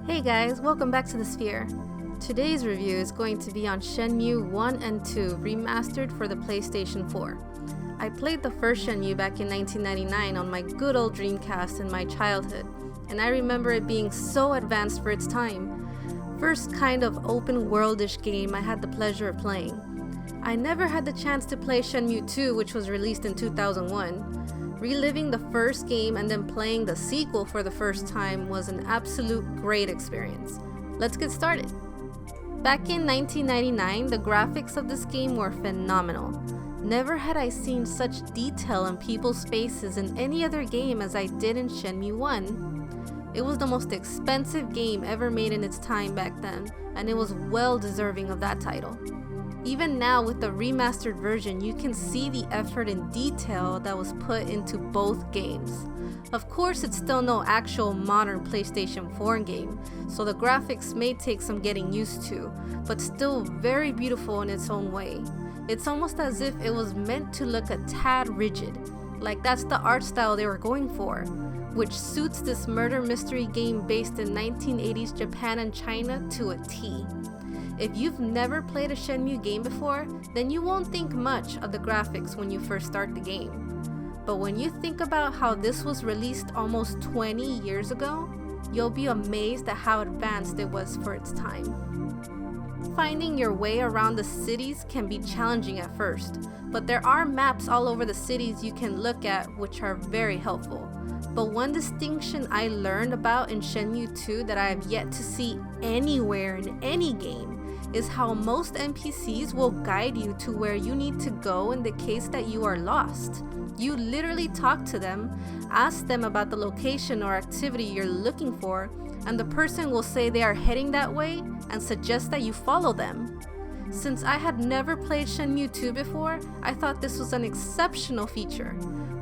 Hey guys, welcome back to the Sphere. Today's review is going to be on Shenmue I and II remastered for the PlayStation 4. I played the first Shenmue back in 1999 on my good old Dreamcast in my childhood, and I remember it being so advanced for its time. First kind of open worldish game I had the pleasure of playing. I never had the chance to play Shenmue II, which was released in 2001. Reliving the first game and then playing the sequel for the first time was an absolute great experience. Let's get started. Back in 1999, the graphics of this game were phenomenal. Never had I seen such detail in people's faces in any other game as I did in Shenmue I. It was the most expensive game ever made in its time back then, and it was well deserving of that title. Even now with the remastered version, you can see the effort and detail that was put into both games. Of course, it's still no actual modern PlayStation 4 game, so the graphics may take some getting used to, but still very beautiful in its own way. It's almost as if it was meant to look a tad rigid, like that's the art style they were going for, which suits this murder mystery game based in 1980s Japan and China to a T. If you've never played a Shenmue game before, then you won't think much of the graphics when you first start the game. But when you think about how this was released almost 20 years ago, you'll be amazed at how advanced it was for its time. Finding your way around the cities can be challenging at first, but there are maps all over the cities you can look at which are very helpful. But one distinction I learned about in Shenmue II that I have yet to see anywhere in any game is how most NPCs will guide you to where you need to go in the case that you are lost. You literally talk to them, ask them about the location or activity you're looking for, and the person will say they are heading that way and suggest that you follow them. Since I had never played Shenmue II before, I thought this was an exceptional feature.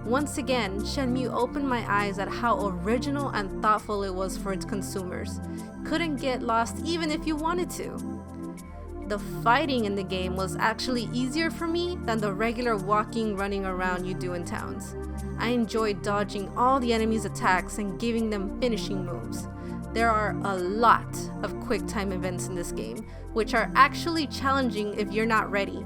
Once again, Shenmue opened my eyes at how original and thoughtful it was for its consumers. Couldn't get lost even if you wanted to. The fighting in the game was actually easier for me than the regular walking, running around you do in towns. I enjoyed dodging all the enemies' attacks and giving them finishing moves. There are a lot of Quicktime Events in this game, which are actually challenging if you're not ready.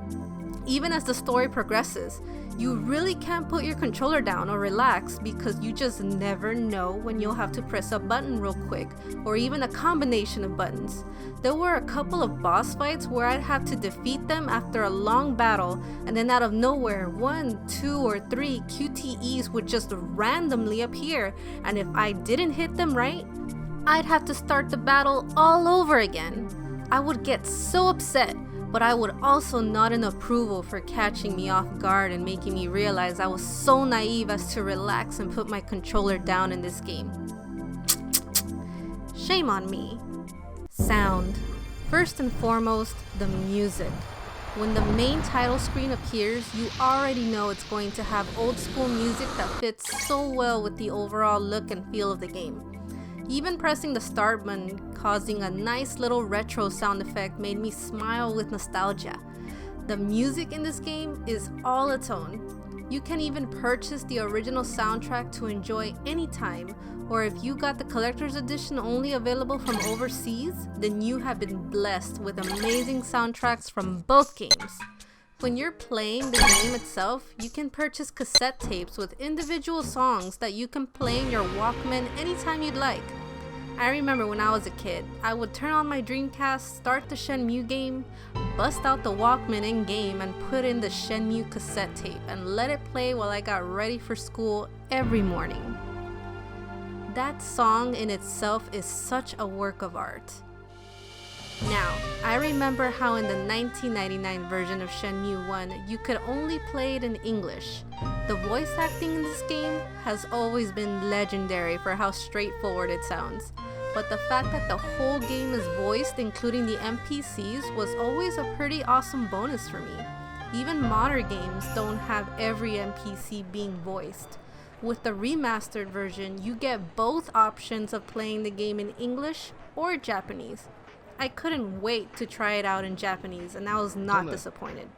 Even as the story progresses, you really can't put your controller down or relax because you just never know when you'll have to press a button real quick, or even a combination of buttons. There were a couple of boss fights where I'd have to defeat them after a long battle, and then out of nowhere, 1, 2, or 3 QTEs would just randomly appear, and if I didn't hit them right, I'd have to start the battle all over again. I would get so upset, but I would also nod in approval for catching me off guard and making me realize I was so naive as to relax and put my controller down in this game. Shame on me. Sound. First and foremost, the music. When the main title screen appears, you already know it's going to have old school music that fits so well with the overall look and feel of the game. Even pressing the start button, causing a nice little retro sound effect, made me smile with nostalgia. The music in this game is all its own. You can even purchase the original soundtrack to enjoy anytime, or if you got the collector's edition only available from overseas, then you have been blessed with amazing soundtracks from both games. When you're playing the game itself, you can purchase cassette tapes with individual songs that you can play in your Walkman anytime you'd like. I remember when I was a kid, I would turn on my Dreamcast, start the Shenmue game, bust out the Walkman in-game and put in the Shenmue cassette tape and let it play while I got ready for school every morning. That song in itself is such a work of art. Now, I remember how in the 1999 version of Shenmue I, you could only play it in English. The voice acting in this game has always been legendary for how straightforward it sounds. But the fact that the whole game is voiced, including the NPCs, was always a pretty awesome bonus for me. Even modern games don't have every NPC being voiced. With the remastered version, you get both options of playing the game in English or Japanese. I couldn't wait to try it out in Japanese, and I was not disappointed.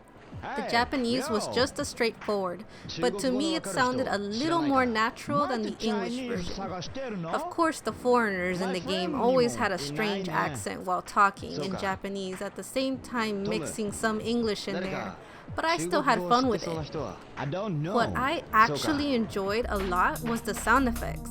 The Japanese was just as straightforward, but to me it sounded a little more natural than the English version. Of course, the foreigners in the game always had a strange accent while talking in Japanese, at the same time mixing some English in there, but I still had fun with it. What I actually enjoyed a lot was the sound effects.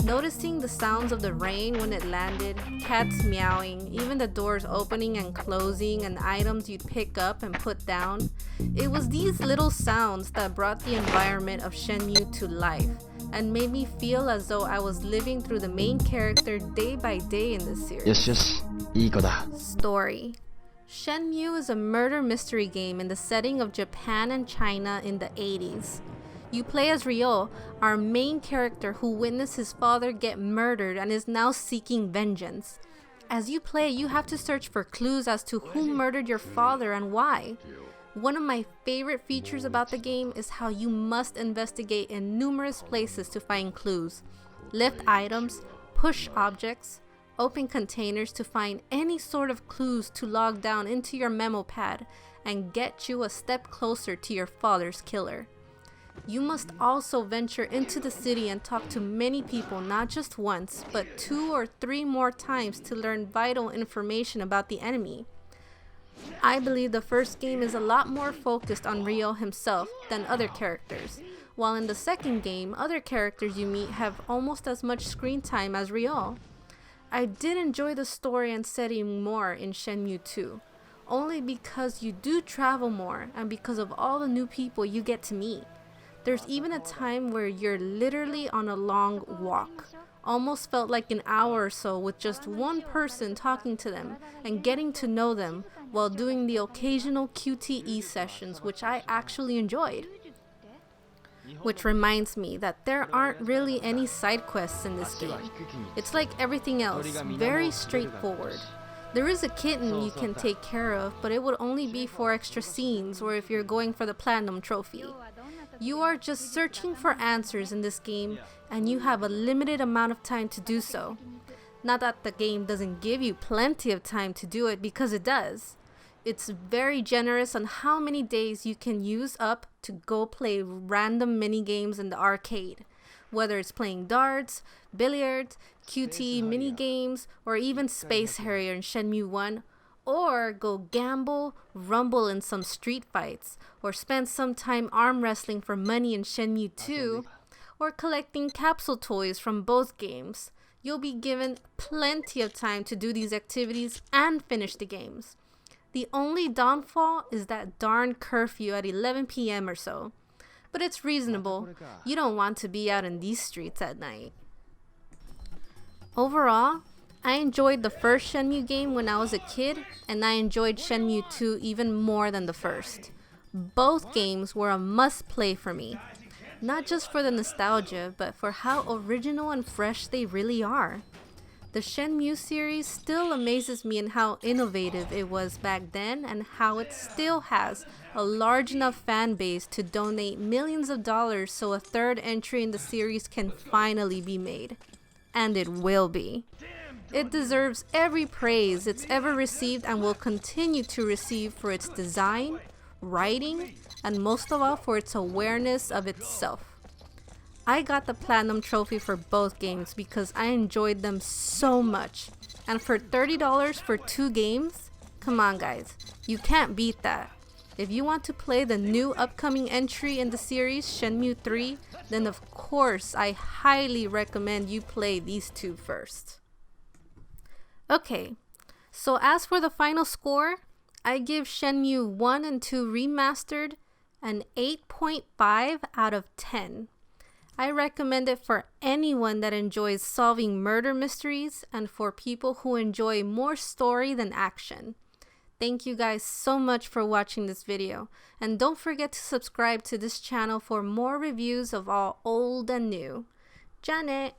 Noticing the sounds of the rain when it landed, cats meowing, even the doors opening and closing, and items you'd pick up and put down. It was these little sounds that brought the environment of Shenmue to life and made me feel as though I was living through the main character day by day in this series. Story. Shenmue is a murder mystery game in the setting of Japan and China in the 80s. You play as Ryo, our main character who witnessed his father get murdered and is now seeking vengeance. As you play, you have to search for clues as to who murdered your father and why. One of my favorite features about the game is how you must investigate in numerous places to find clues. Lift items, push objects, open containers to find any sort of clues to log down into your memo pad and get you a step closer to your father's killer. You must also venture into the city and talk to many people, not just once, but 2 or 3 more times to learn vital information about the enemy. I believe the first game is a lot more focused on Ryo himself than other characters, while in the second game, other characters you meet have almost as much screen time as Ryo. I did enjoy the story and setting more in Shenmue II, only because you do travel more and because of all the new people you get to meet. There's even a time where you're literally on a long walk. Almost felt like an hour or so with just one person talking to them and getting to know them while doing the occasional QTE sessions, which I actually enjoyed. Which reminds me that there aren't really any side quests in this game. It's like everything else, very straightforward. There is a kitten you can take care of, but it would only be for extra scenes or if you're going for the platinum trophy. You are just searching for answers in this game, and you have a limited amount of time to do so. Not that the game doesn't give you plenty of time to do it, because it does. It's very generous on how many days you can use up to go play random mini games in the arcade. Whether it's playing darts, billiards, QTE mini games, or even Space Harrier in Shenmue 1, or go gamble, rumble in some street fights, or spend some time arm wrestling for money in Shenmue 2, or collecting capsule toys from both games. You'll be given plenty of time to do these activities and finish the games. The only downfall is that darn curfew at 11 p.m. or so. But it's reasonable. You don't want to be out in these streets at night. Overall, I enjoyed the first Shenmue game when I was a kid, and I enjoyed Shenmue 2 even more than the first. Both games were a must-play for me. Not just for the nostalgia, but for how original and fresh they really are. The Shenmue series still amazes me in how innovative it was back then and how it still has a large enough fan base to donate millions of dollars so a third entry in the series can finally be made. And it will be. It deserves every praise it's ever received and will continue to receive for its design, writing, and most of all for its awareness of itself. I got the Platinum Trophy for both games because I enjoyed them so much. And for $30 for 2 games? Come on guys, you can't beat that. If you want to play the new upcoming entry in the series, Shenmue 3, then of course I highly recommend you play these 2 first. Okay, so as for the final score, I give Shenmue 1 and 2 Remastered an 8.5 out of 10. I recommend it for anyone that enjoys solving murder mysteries and for people who enjoy more story than action. Thank you guys so much for watching this video, and don't forget to subscribe to this channel for more reviews of all old and new. Janet!